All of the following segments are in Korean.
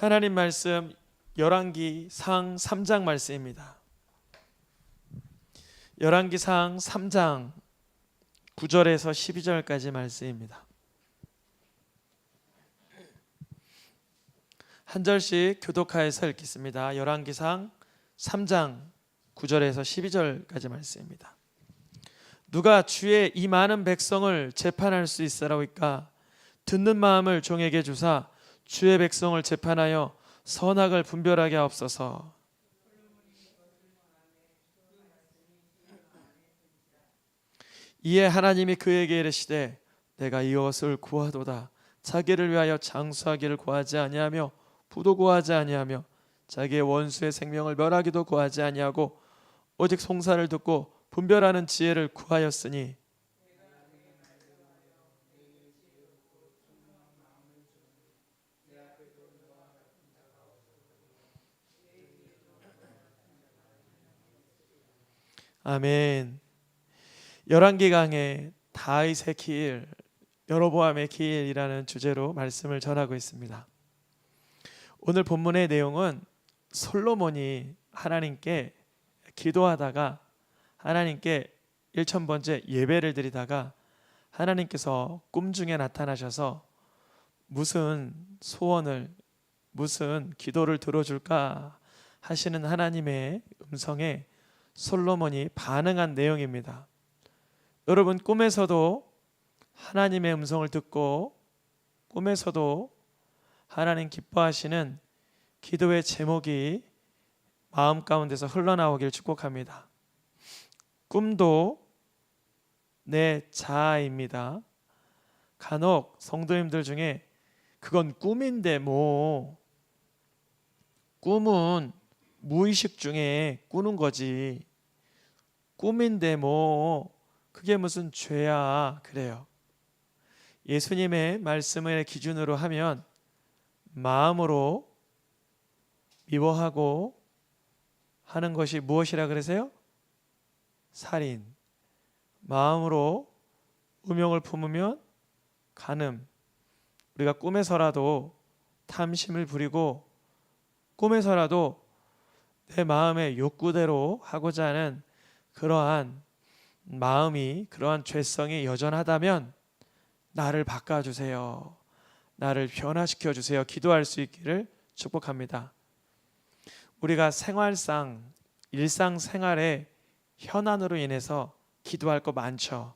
하나님 말씀 열왕기상 3장 말씀입니다. 열왕기상 3장 9절에서 12절까지 말씀입니다. 한 절씩 교독하여서 읽겠습니다. 열왕기상 3장 9절에서 12절까지 말씀입니다. 누가 주의 이 많은 백성을 재판할 수 있으라오이까? 듣는 마음을 종에게 주사 주의 백성을 재판하여 선악을 분별하게 하옵소서. 이에 하나님이 그에게 이르시되 내가 이것을 구하도다. 자기를 위하여 장수하기를 구하지 아니하며 부도 구하지 아니하며 자기의 원수의 생명을 멸하기도 구하지 아니하고 오직 송사를 듣고 분별하는 지혜를 구하였으니 아멘. 열왕기 강의 다윗의 길, 여로보암의 길이라는 주제로 말씀을 전하고 있습니다. 오늘 본문의 내용은 솔로몬이 하나님께 기도하다가 하나님께 1000번째 예배를 드리다가 하나님께서 꿈 중에 나타나셔서 무슨 소원을, 무슨 기도를 들어줄까 하시는 하나님의 음성에 솔로몬이 반응한 내용입니다. 여러분, 꿈에서도 하나님의 음성을 듣고 꿈에서도 하나님 기뻐하시는 기도의 제목이 마음 가운데서 흘러나오길 축복합니다. 꿈도 내 자아입니다. 간혹 성도님들 중에 그건 꿈인데 뭐, 꿈은 무의식 중에 꾸는 거지, 꿈인데 뭐 그게 무슨 죄야, 그래요. 예수님의 말씀을 기준으로 하면 마음으로 미워하고 하는 것이 무엇이라 그러세요? 살인. 마음으로 음욕을 품으면 간음. 우리가 꿈에서라도 탐심을 부리고 꿈에서라도 내 마음의 욕구대로 하고자 하는 그러한 마음이, 그러한 죄성이 여전하다면 나를 바꿔주세요, 나를 변화시켜 주세요, 기도할 수 있기를 축복합니다. 우리가 생활상, 일상생활의 현안으로 인해서 기도할 거 많죠.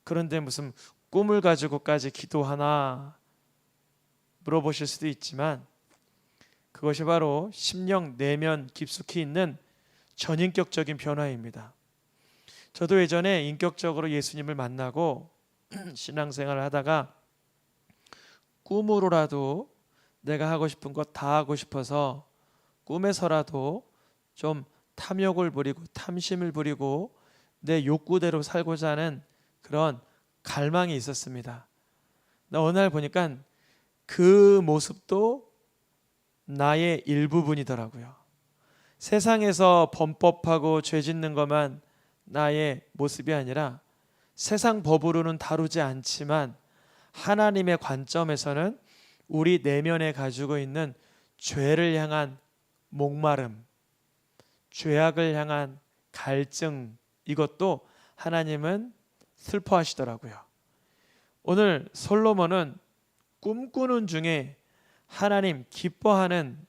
그런데 무슨 꿈을 가지고까지 기도하나 물어보실 수도 있지만 그것이 바로 심령 내면 깊숙이 있는 전인격적인 변화입니다. 저도 예전에 인격적으로 예수님을 만나고 신앙생활을 하다가 꿈으로라도 내가 하고 싶은 것 다 하고 싶어서 꿈에서라도 좀 탐욕을 부리고 탐심을 부리고 내 욕구대로 살고자 하는 그런 갈망이 있었습니다. 어느 날 보니까 그 모습도 나의 일부분이더라고요. 세상에서 범법하고 죄 짓는 것만 나의 모습이 아니라 세상 법으로는 다루지 않지만 하나님의 관점에서는 우리 내면에 가지고 있는 죄를 향한 목마름, 죄악을 향한 갈증, 이것도 하나님은 슬퍼하시더라고요. 오늘 솔로몬은 꿈꾸는 중에 하나님 기뻐하는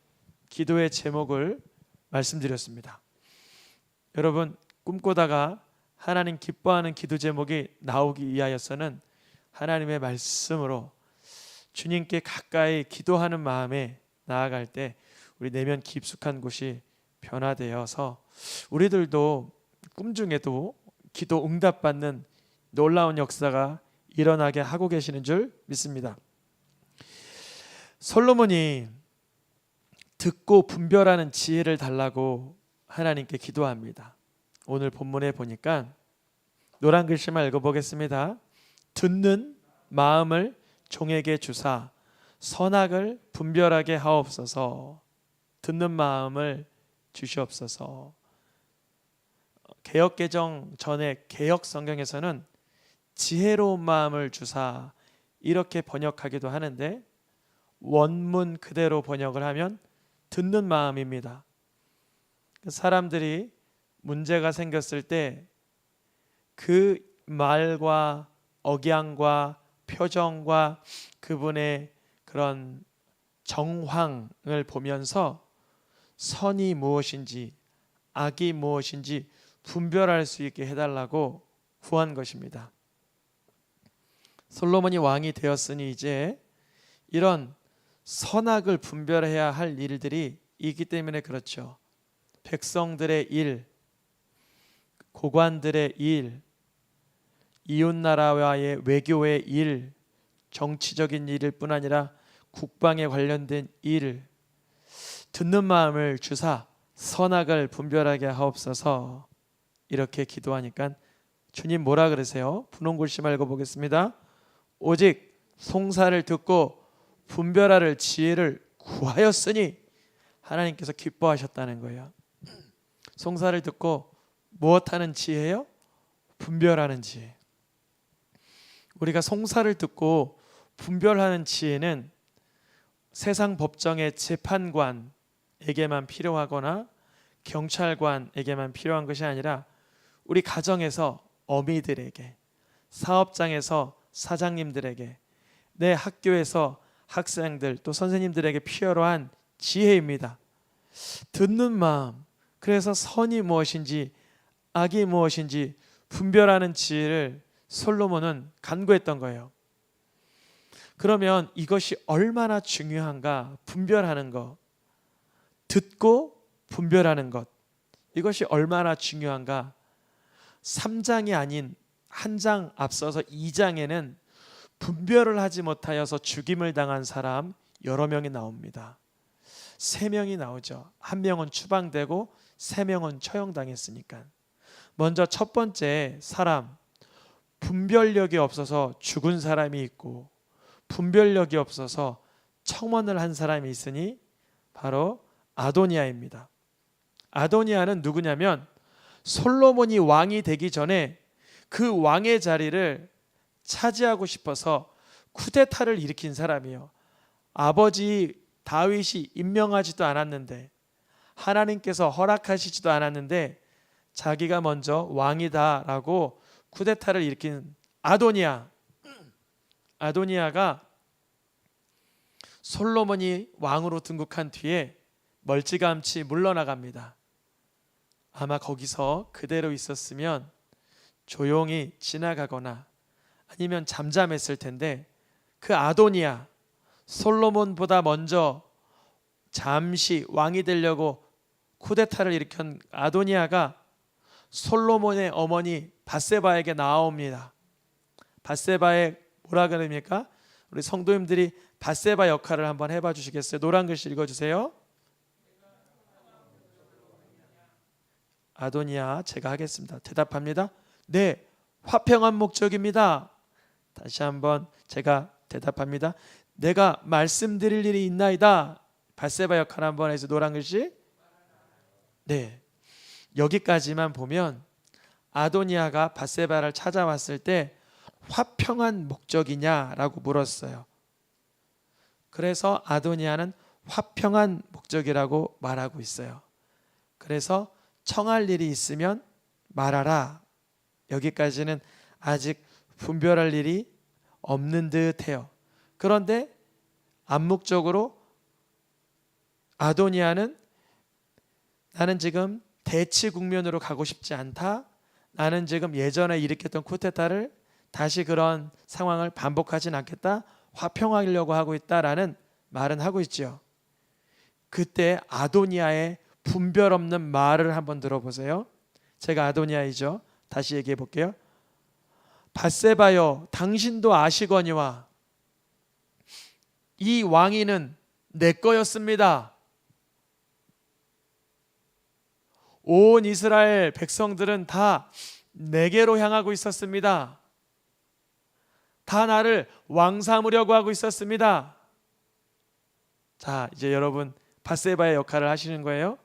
기도의 제목을 말씀드렸습니다. 여러분, 꿈꾸다가 하나님 기뻐하는 기도 제목이 나오기 위하여서는 하나님의 말씀으로 주님께 가까이 기도하는 마음에 나아갈 때 우리 내면 깊숙한 곳이 변화되어서 우리들도 꿈 중에도 기도 응답받는 놀라운 역사가 일어나게 하고 계시는 줄 믿습니다. 솔로몬이 듣고 분별하는 지혜를 달라고 하나님께 기도합니다. 오늘 본문에 보니까 노란 글씨만 읽어보겠습니다. 듣는 마음을 종에게 주사 선악을 분별하게 하옵소서. 듣는 마음을 주시옵소서. 개역개정 전에 개역 성경에서는 지혜로운 마음을 주사 이렇게 번역하기도 하는데 원문 그대로 번역을 하면 듣는 마음입니다. 사람들이 문제가 생겼을 때 그 말과 억양과 표정과 그분의 그런 정황을 보면서 선이 무엇인지 악이 무엇인지 분별할 수 있게 해달라고 구한 것입니다. 솔로몬이 왕이 되었으니 이제 이런 선악을 분별해야 할 일들이 있기 때문에 그렇죠. 백성들의 일, 고관들의 일, 이웃나라와의 외교의 일, 정치적인 일일 뿐 아니라 국방에 관련된 일, 듣는 마음을 주사 선악을 분별하게 하옵소서. 이렇게 기도하니까 주님 뭐라 그러세요? 분홍글씨 말고 보겠습니다. 오직 송사를 듣고 분별하를 지혜를 구하였으니 하나님께서 기뻐하셨다는 거예요. 송사를 듣고 무엇하는 지혜요? 분별하는 지혜. 우리가 송사를 듣고 분별하는 지혜는 세상 법정의 재판관에게만 필요하거나 경찰관에게만 필요한 것이 아니라 우리 가정에서 어미들에게, 사업장에서 사장님들에게, 내 학교에서 학생들 또 선생님들에게 필요한 지혜입니다. 듣는 마음, 그래서 선이 무엇인지 악이 무엇인지 분별하는 지혜를 솔로몬은 간구했던 거예요. 그러면 이것이 얼마나 중요한가? 분별하는 것, 듣고 분별하는 것, 이것이 얼마나 중요한가? 3장이 아닌 한 장 앞서서 2장에는 분별을 하지 못하여서 죽임을 당한 사람 여러 명이 나옵니다. 3명이 나오죠. 1명은 추방되고 3명은 처형당했으니까. 먼저 첫 번째 사람, 분별력이 없어서 죽은 사람이 있고 분별력이 없어서 청원을 한 사람이 있으니 바로 아도니아입니다. 아도니아는 누구냐면 솔로몬이 왕이 되기 전에 그 왕의 자리를 차지하고 싶어서 쿠데타를 일으킨 사람이에요. 아버지 다윗이 임명하지도 않았는데, 하나님께서 허락하시지도 않았는데 자기가 먼저 왕이다라고 쿠데타를 일으킨 아도니아가 솔로몬이 왕으로 등극한 뒤에 멀찌감치 물러나갑니다. 아마 거기서 그대로 있었으면 조용히 지나가거나 아니면 잠잠했을 텐데, 그 아도니아, 솔로몬보다 먼저 잠시 왕이 되려고 쿠데타를 일으킨 아도니아가 솔로몬의 어머니 밧세바에게 나옵니다. 밧세바에 뭐라 그럽니까? 우리 성도님들이 밧세바 역할을 한번 해봐 주시겠어요? 노란 글씨 읽어주세요. 아도니아, 제가 하겠습니다. 대답합니다. 네, 화평한 목적입니다. 다시 한번 제가 대답합니다. 내가 말씀드릴 일이 있나이다. 밧세바 역할 한번 해서 노란 글씨. 네, 여기까지만 보면 아도니아가 밧세바를 찾아왔을 때 화평한 목적이냐라고 물었어요. 그래서 아도니아는 화평한 목적이라고 말하고 있어요. 그래서 청할 일이 있으면 말하라. 여기까지는 아직 분별할 일이 없는 듯해요. 그런데 암묵적으로 아도니아는 나는 지금 대치 국면으로 가고 싶지 않다. 나는 지금 예전에 일으켰던 쿠데타를 다시 그런 상황을 반복하진 않겠다. 화평하려고 하고 있다라는 말은 하고 있죠. 그때 아도니아의 분별 없는 말을 한번 들어보세요. 제가 아도니아이죠. 다시 얘기해 볼게요. 밧세바여, 당신도 아시거니와 이 왕위는 내 거였습니다. 온 이스라엘 백성들은 다 내게로 향하고 있었습니다. 다 나를 왕 삼으려고 하고 있었습니다. 자, 이제 여러분 밧세바의 역할을 하시는 거예요.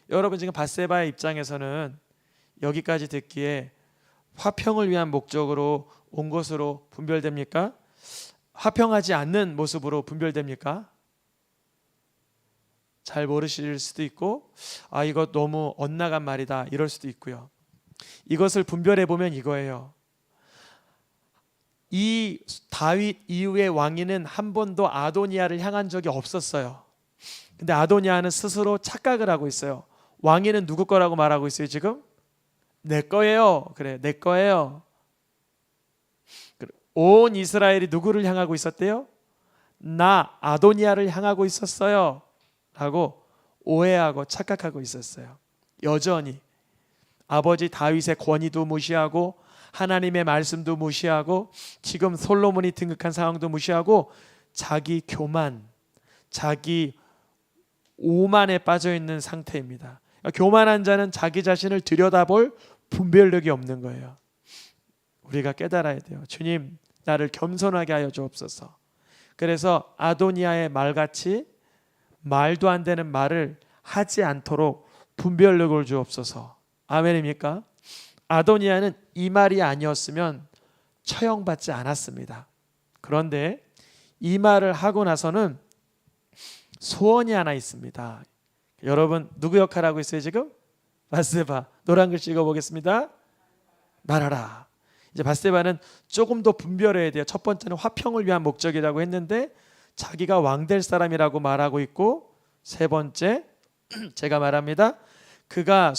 여러분 지금 밧세바의 입장에서는 여기까지 듣기에 화평을 위한 목적으로 온 것으로 분별됩니까? 화평하지 않는 모습으로 분별됩니까? 잘 모르실 수도 있고 이거 너무 엇나간 말이다 이럴 수도 있고요. 이것을 분별해 보면 이거예요. 이 다윗 이후의 왕위는 한 번도 아도니아를 향한 적이 없었어요. 근데 아도니아는 스스로 착각을 하고 있어요. 왕위는 누구 거라고 말하고 있어요 지금? 내 거예요. 그래, 내 거예요. 온 이스라엘이 누구를 향하고 있었대요? 나 아도니아를 향하고 있었어요 라고 오해하고 착각하고 있었어요. 여전히 아버지 다윗의 권위도 무시하고 하나님의 말씀도 무시하고 지금 솔로몬이 등극한 상황도 무시하고 자기 교만, 자기 오만에 빠져 있는 상태입니다. 교만한 자는 자기 자신을 들여다볼 분별력이 없는 거예요. 우리가 깨달아야 돼요. 주님, 나를 겸손하게 하여 주옵소서. 그래서 아도니아의 말같이 말도 안 되는 말을 하지 않도록 분별력을 주옵소서. 아멘입니까? 아도니아는 이 말이 아니었으면 처형받지 않았습니다. 그런데 이 말을 하고 나서는 소원이 하나 있습니다. 여러분 누구 역할하고 있어요 지금? 바세바. 노란 글씨 읽어보겠습니다. 말하라. 이제 바세바는 조금 더 분별해야 돼요. 첫 번째는 화평을 위한 목적이라고 했는데 자기가 왕 될 사람이라고 말하고 있고, 세 번째 제가 말합니다. 그가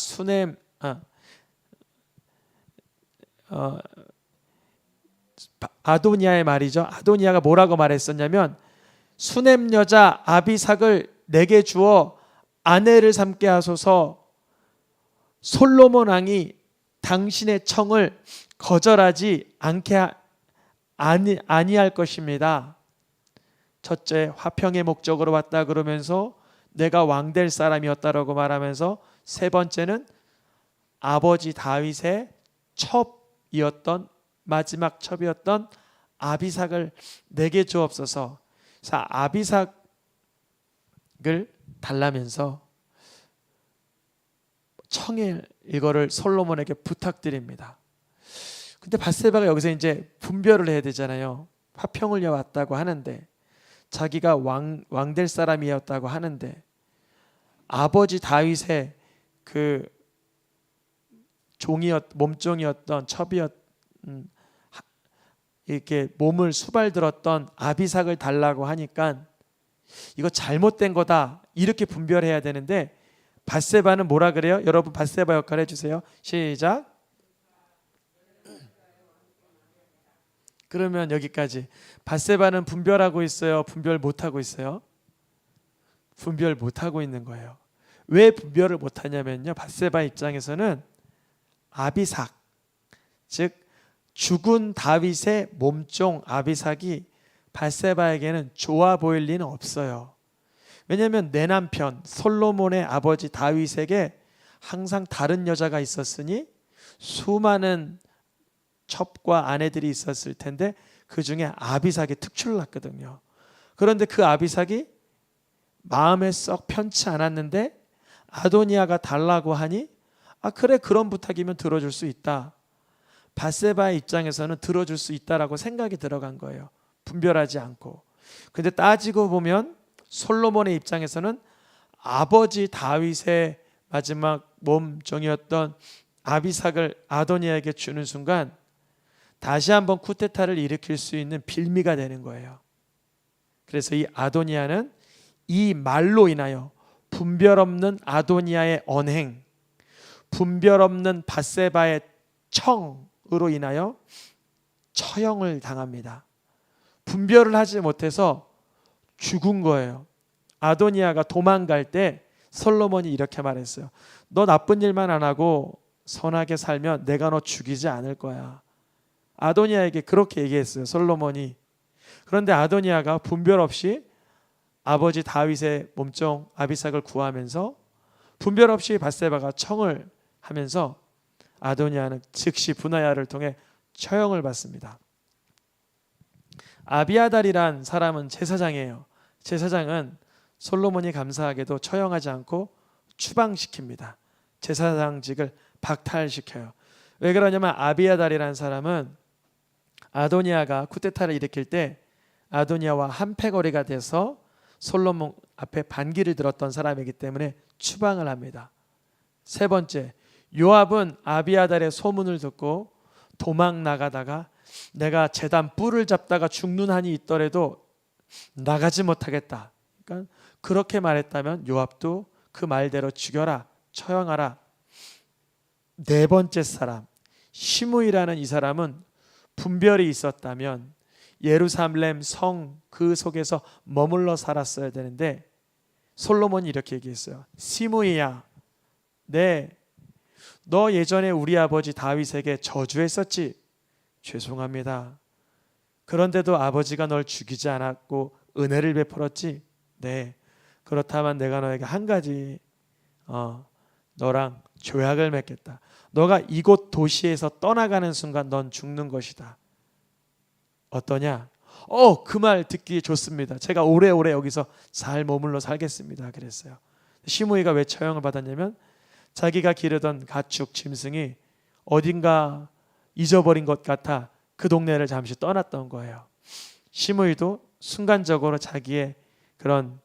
아도니아의 말이죠. 아도니아가 뭐라고 말했었냐면 수넴 여자 아비삭을 내게 주어 아내를 삼게 하소서. 솔로몬 왕이 당신의 청을 거절하지 않게 아니할 것입니다. 첫째, 화평의 목적으로 왔다 그러면서 내가 왕 될 사람이었다라고 말하면서, 세 번째는 아버지 다윗의 첩이었던, 마지막 첩이었던 아비삭을 내게 주옵소서. 아비삭을 달라면서 청일 이거를 솔로몬에게 부탁드립니다. 근데 바세바가 여기서 이제 분별을 해야 되잖아요. 화평을 위해 왔다고 하는데, 자기가 왕 될 사람이었다고 하는데, 아버지 다윗의 그 몸종이었던 이렇게 몸을 수발들었던 아비삭을 달라고 하니까 이거 잘못된 거다 이렇게 분별해야 되는데, 바세바는 뭐라 그래요? 여러분 바세바 역할 해주세요. 시작. 그러면 여기까지. 바세바는 분별하고 있어요? 분별 못하고 있어요? 분별 못하고 있는 거예요. 왜 분별을 못하냐면요, 바세바 입장에서는 아비삭, 즉 죽은 다윗의 몸종 아비삭이 바세바에게는 좋아 보일 리는 없어요. 왜냐하면 내 남편 솔로몬의 아버지 다윗에게 항상 다른 여자가 있었으니 수많은 첩과 아내들이 있었을 텐데 그 중에 아비삭이 특출을 났거든요. 그런데 그 아비삭이 마음에 썩 편치 않았는데 아도니아가 달라고 하니 그래, 그런 부탁이면 들어줄 수 있다. 바세바의 입장에서는 들어줄 수 있다라고 생각이 들어간 거예요. 분별하지 않고. 근데 따지고 보면 솔로몬의 입장에서는 아버지 다윗의 마지막 몸종이었던 아비삭을 아도니아에게 주는 순간 다시 한번 쿠데타를 일으킬 수 있는 빌미가 되는 거예요. 그래서 이 아도니아는 이 말로 인하여 분별 없는 아도니아의 언행, 분별 없는 바세바의 청으로 인하여 처형을 당합니다. 분별을 하지 못해서 죽은 거예요. 아도니아가 도망갈 때 솔로몬이 이렇게 말했어요. 너 나쁜 일만 안 하고 선하게 살면 내가 너 죽이지 않을 거야. 아도니아에게 그렇게 얘기했어요, 솔로몬이. 그런데 아도니아가 분별 없이 아버지 다윗의 몸종 아비삭을 구하면서 분별 없이 바세바가 청을 하면서 아도니아는 즉시 분하야를 통해 처형을 받습니다. 아비아달이란 사람은 제사장이에요. 제사장은 솔로몬이 감사하게도 처형하지 않고 추방시킵니다. 제사장직을 박탈시켜요. 왜 그러냐면 아비아달이란 사람은 아도니아가 쿠데타를 일으킬 때 아도니아와 한패거리가 돼서 솔로몬 앞에 반기를 들었던 사람이기 때문에 추방을 합니다. 세 번째, 요압은 아비아달의 소문을 듣고 도망 나가다가 내가 제단 뿔을 잡다가 죽는 한이 있더라도 나가지 못하겠다. 그러니까 그렇게 말했다면 요압도 그 말대로 죽여라, 처형하라. 네 번째 사람, 시므이라는 이 사람은 분별이 있었다면 예루살렘 성 그 속에서 머물러 살았어야 되는데 솔로몬이 이렇게 얘기했어요. 시므이야, 너 예전에 우리 아버지 다윗에게 저주했었지? 죄송합니다. 그런데도 아버지가 널 죽이지 않았고 은혜를 베풀었지? 네. 그렇다면 내가 너에게 한 가지 너랑 조약을 맺겠다. 너가 이곳 도시에서 떠나가는 순간 넌 죽는 것이다. 어떠냐? 그 말 듣기 좋습니다. 제가 오래오래 여기서 잘 머물러 살겠습니다. 그랬어요. 시므이가 왜 처형을 받았냐면 자기가 기르던 가축 짐승이 어딘가 잊어버린 것 같아 그 동네를 잠시 떠났던 거예요. 시므이도 순간적으로 자기의 그런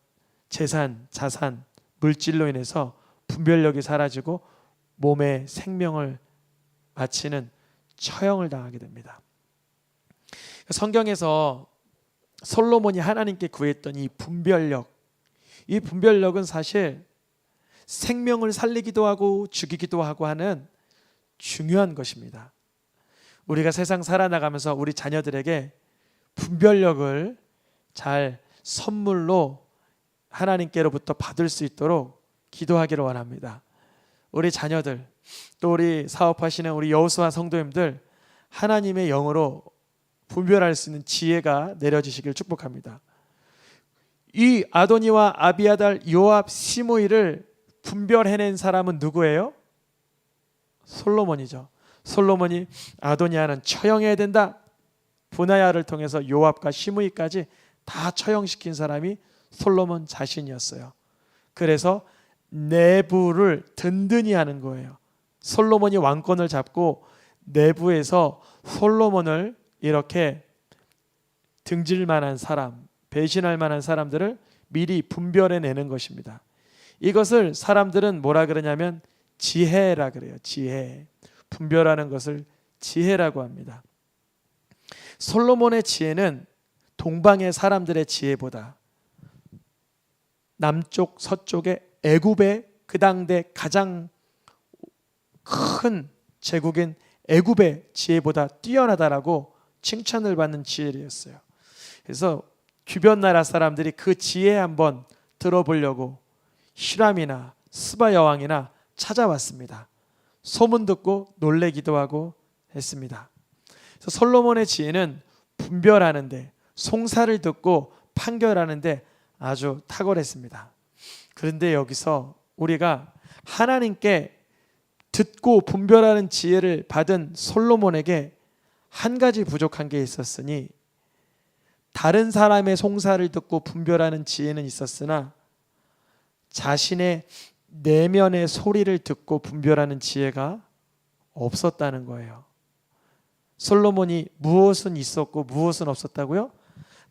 재산, 자산, 물질로 인해서 분별력이 사라지고 몸의 생명을 마치는 처형을 당하게 됩니다. 성경에서 솔로몬이 하나님께 구했던 이 분별력은 사실 생명을 살리기도 하고 죽이기도 하고 하는 중요한 것입니다. 우리가 세상 살아나가면서 우리 자녀들에게 분별력을 잘 선물로 하나님께로부터 받을 수 있도록 기도하기를 원합니다. 우리 자녀들, 또 우리 사업하시는 우리 여호수아 성도님들, 하나님의 영으로 분별할 수 있는 지혜가 내려지시길 축복합니다. 이 아도니와 아비아달, 요압, 시므이를 분별해낸 사람은 누구예요? 솔로몬이죠. 솔로몬이 아도니아는 처형해야 된다, 분하야를 통해서 요압과 시므이까지 다 처형시킨 사람이 솔로몬 자신이었어요. 그래서 내부를 든든히 하는 거예요. 솔로몬이 왕권을 잡고 내부에서 솔로몬을 이렇게 등질 만한 사람, 배신할 만한 사람들을 미리 분별해내는 것입니다. 이것을 사람들은 뭐라 그러냐면 지혜라 그래요. 지혜. 분별하는 것을 지혜라고 합니다. 솔로몬의 지혜는 동방의 사람들의 지혜보다 남쪽 서쪽의 애굽의 그 당대 가장 큰 제국인 애굽의 지혜보다 뛰어나다라고 칭찬을 받는 지혜였어요. 그래서 주변 나라 사람들이 그 지혜 한번 들어보려고 히람이나 스바 여왕이나 찾아왔습니다. 소문 듣고 놀래기도 하고 했습니다. 그래서 솔로몬의 지혜는 분별하는데, 송사를 듣고 판결하는데 아주 탁월했습니다. 그런데 여기서 우리가 하나님께 듣고 분별하는 지혜를 받은 솔로몬에게 한 가지 부족한 게 있었으니, 다른 사람의 송사를 듣고 분별하는 지혜는 있었으나 자신의 내면의 소리를 듣고 분별하는 지혜가 없었다는 거예요. 솔로몬이 무엇은 있었고 무엇은 없었다고요?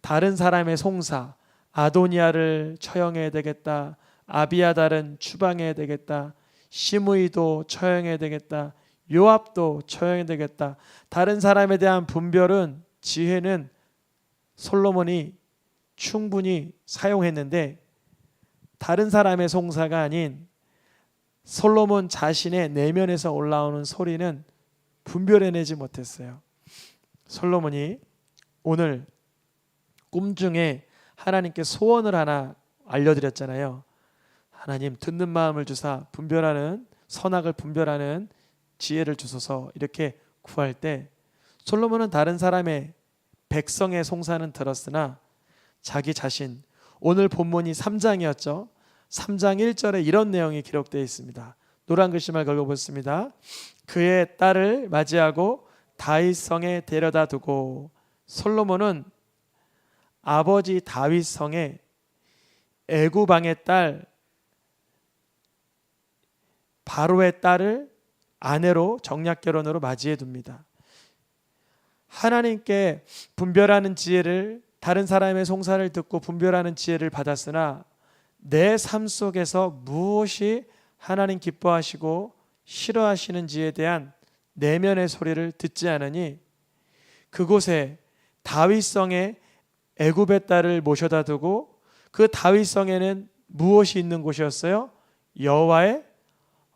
다른 사람의 송사, 아도니아를 처형해야 되겠다, 아비아달은 추방해야 되겠다, 시므이도 처형해야 되겠다, 요압도 처형해야 되겠다. 다른 사람에 대한 분별은, 지혜는 솔로몬이 충분히 사용했는데 다른 사람의 송사가 아닌 솔로몬 자신의 내면에서 올라오는 소리는 분별해내지 못했어요. 솔로몬이 오늘 꿈 중에 하나님께 소원을 하나 알려드렸잖아요. 하나님, 듣는 마음을 주사 분별하는, 선악을 분별하는 지혜를 주소서, 이렇게 구할 때 솔로몬은 다른 사람의 백성의 송사는 들었으나 자기 자신, 오늘 본문이 3장이었죠. 3장 1절에 이런 내용이 기록되어 있습니다. 노란 글씨말 긁어보겠습니다. 그의 딸을 맞이하고 다윗 성에 데려다 두고, 솔로몬은 아버지 다윗 성에 애굽 왕의 딸 바로의 딸을 아내로 정략 결혼으로 맞이해 둡니다. 하나님께 분별하는 지혜를, 다른 사람의 송사를 듣고 분별하는 지혜를 받았으나 내 삶 속에서 무엇이 하나님 기뻐하시고 싫어하시는지에 대한 내면의 소리를 듣지 않으니 그곳에 다윗성의 애굽의 딸을 모셔다 두고 그 다윗성에는 무엇이 있는 곳이었어요? 여호와의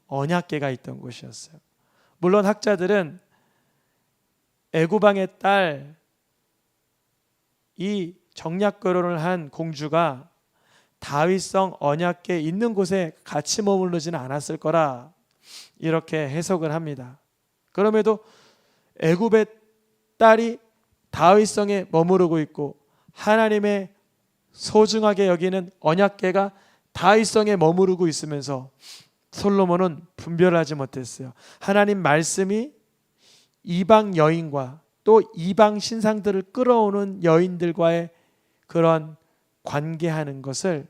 언약궤가 있던 곳이었어요. 물론 학자들은 애굽 왕의 딸, 이 정략 결혼을 한 공주가 다윗성 언약궤 있는 곳에 같이 머무르지는 않았을 거라 이렇게 해석을 합니다. 그럼에도 애굽의 딸이 다윗성에 머무르고 있고 하나님의 소중하게 여기는 언약궤가 다윗성에 머무르고 있으면서 솔로몬은 분별하지 못했어요. 하나님 말씀이 이방 여인과 또 이방 신상들을 끌어오는 여인들과의 그런 관계하는 것을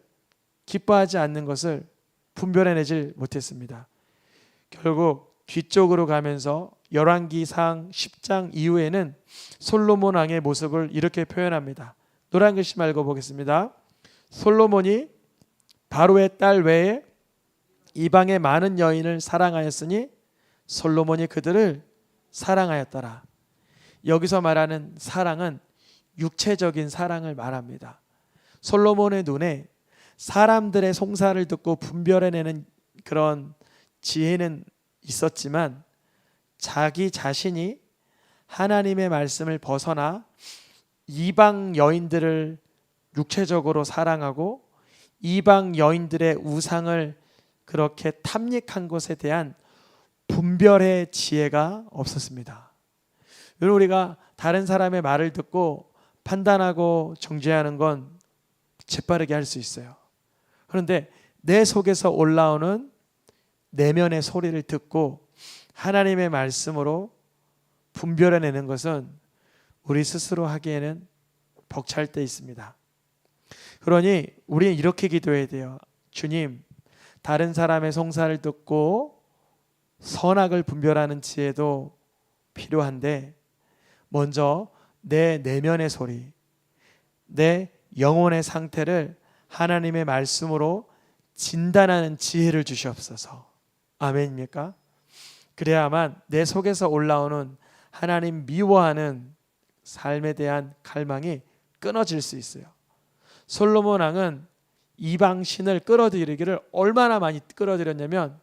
기뻐하지 않는 것을 분별해내질 못했습니다. 결국 뒤쪽으로 가면서 열왕기상 10장 이후에는 솔로몬 왕의 모습을 이렇게 표현합니다. 노란 글씨 말고 보겠습니다. 솔로몬이 바로의 딸 외에 이방의 많은 여인을 사랑하였으니 솔로몬이 그들을 사랑하였더라. 여기서 말하는 사랑은 육체적인 사랑을 말합니다. 솔로몬의 눈에 사람들의 송사를 듣고 분별해내는 그런 지혜는 있었지만 자기 자신이 하나님의 말씀을 벗어나 이방 여인들을 육체적으로 사랑하고 이방 여인들의 우상을 그렇게 탐닉한 것에 대한 분별의 지혜가 없었습니다. 여러분, 우리가 다른 사람의 말을 듣고 판단하고 정죄하는 건 재빠르게 할 수 있어요. 그런데 내 속에서 올라오는 내면의 소리를 듣고 하나님의 말씀으로 분별해내는 것은 우리 스스로 하기에는 벅찰 때 있습니다. 그러니 우리는 이렇게 기도해야 돼요. 주님, 다른 사람의 송사를 듣고 선악을 분별하는 지혜도 필요한데 먼저 내 내면의 소리, 내 영혼의 상태를 하나님의 말씀으로 진단하는 지혜를 주시옵소서. 아멘입니까? 그래야만 내 속에서 올라오는 하나님 미워하는 삶에 대한 갈망이 끊어질 수 있어요. 솔로몬 왕은 이방 신을 끌어들이기를 얼마나 많이 끌어들였냐면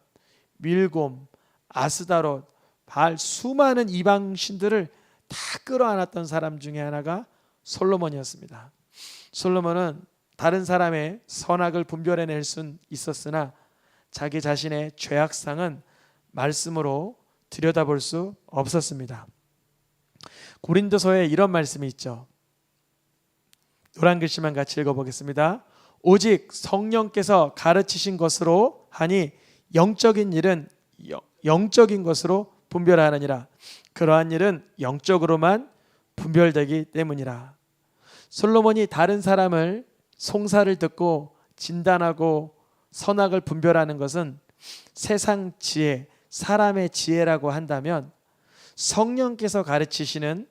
밀곰, 아스다롯, 바알 수많은 이방 신들을 다 끌어안았던 사람 중에 하나가 솔로몬이었습니다. 솔로몬은 다른 사람의 선악을 분별해낼 수는 있었으나 자기 자신의 죄악상은 말씀으로 들여다볼 수 없었습니다. 고린도서에 이런 말씀이 있죠. 노란 글씨만 같이 읽어보겠습니다. 오직 성령께서 가르치신 것으로 하니 영적인 일은 영적인 것으로 분별하느니라. 그러한 일은 영적으로만 분별되기 때문이라. 솔로몬이 다른 사람을 송사를 듣고 진단하고 선악을 분별하는 것은 세상 지혜, 사람의 지혜라고 한다면 성령께서 가르치시는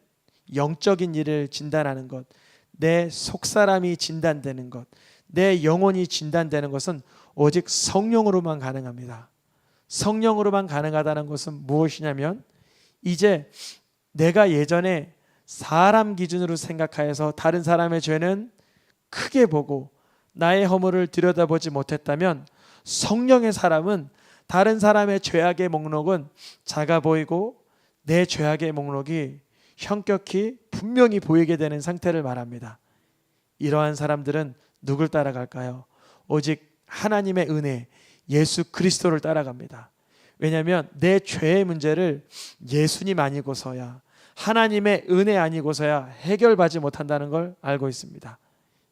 영적인 일을 진단하는 것, 내 속사람이 진단되는 것, 내 영혼이 진단되는 것은 오직 성령으로만 가능합니다. 성령으로만 가능하다는 것은 무엇이냐면 이제 내가 예전에 사람 기준으로 생각하여서 다른 사람의 죄는 크게 보고 나의 허물을 들여다보지 못했다면 성령의 사람은 다른 사람의 죄악의 목록은 작아 보이고 내 죄악의 목록이 현격히 분명히 보이게 되는 상태를 말합니다. 이러한 사람들은 누굴 따라갈까요? 오직 하나님의 은혜, 예수 그리스도를 따라갑니다. 왜냐하면 내 죄의 문제를 예수님 아니고서야, 하나님의 은혜 아니고서야 해결받지 못한다는 걸 알고 있습니다.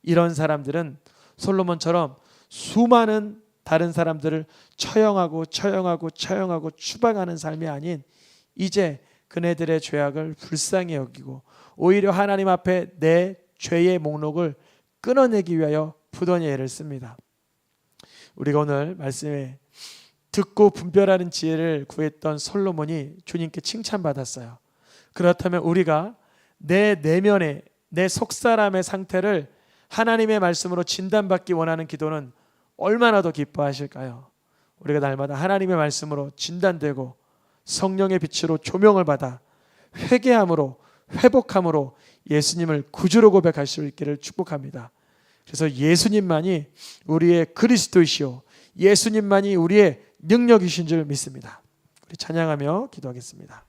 이런 사람들은 솔로몬처럼 수많은 다른 사람들을 처형하고 추방하는 삶이 아닌 이제 그네들의 죄악을 불쌍히 여기고 오히려 하나님 앞에 내 죄의 목록을 끊어내기 위하여 푸더니 애를 씁니다. 우리가 오늘 말씀에 듣고 분별하는 지혜를 구했던 솔로몬이 주님께 칭찬받았어요. 그렇다면 우리가 내 내면의 내 속사람의 상태를 하나님의 말씀으로 진단받기 원하는 기도는 얼마나 더 기뻐하실까요? 우리가 날마다 하나님의 말씀으로 진단되고 성령의 빛으로 조명을 받아 회개함으로 회복함으로 예수님을 구주로 고백할 수 있기를 축복합니다. 그래서 예수님만이 우리의 그리스도이시오, 예수님만이 우리의 능력이신 줄 믿습니다. 우리 찬양하며 기도하겠습니다.